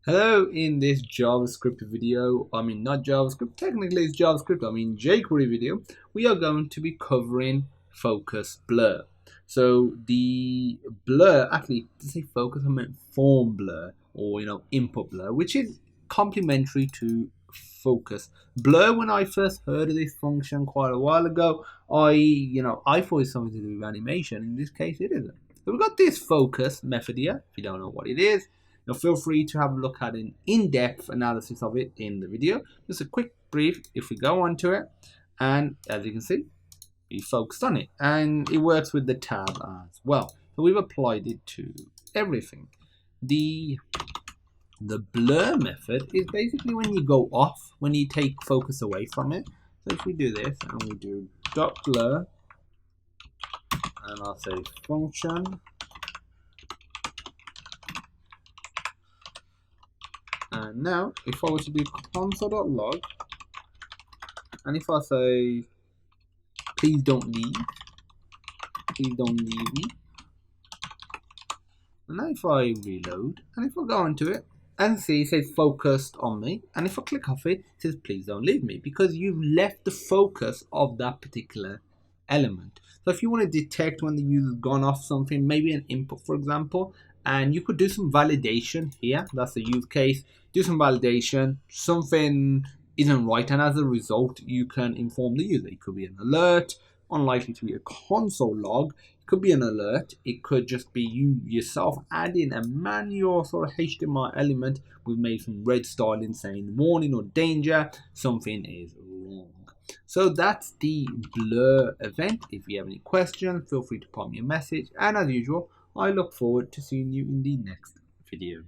Hello, in this JavaScript video, not JavaScript, technically it's JavaScript, jQuery video, we are going to be covering focus blur. So the blur, actually, to say focus, I meant form blur or, input blur, which is complementary to focus blur. When I first heard of this function quite a while ago, I thought it's something to do with animation. In this case, it isn't. So we've got this focus method here. If you don't know what it is, feel free to have a look at an in-depth analysis of it in the video. Just a quick brief if we go on to it, and as you can see, we focused on it, and it works with the tab as well. So we've applied it to everything. The blur method is basically when you go off, when you take focus away from it. So if we do this and we do dot blur, and I'll say function. And now, if I were to do console.log, and if I say, please don't leave me. And now if I reload, and if I go into it, and see, it says focused on me, and if I click off it, it says please don't leave me, because you've left the focus of that particular element. So if you want to detect when the user's gone off something, maybe an input, for example, and you could do some validation here. That's the use case. Do some validation. Something isn't right, and as a result, you can inform the user. It could be an alert, unlikely to be a console log. It could be an alert. It could just be you yourself adding a manual sort of HTML element with maybe some red styling saying warning or danger. Something is wrong. So that's the blur event. If you have any questions, feel free to pop me a message. And as usual, I look forward to seeing you in the next video.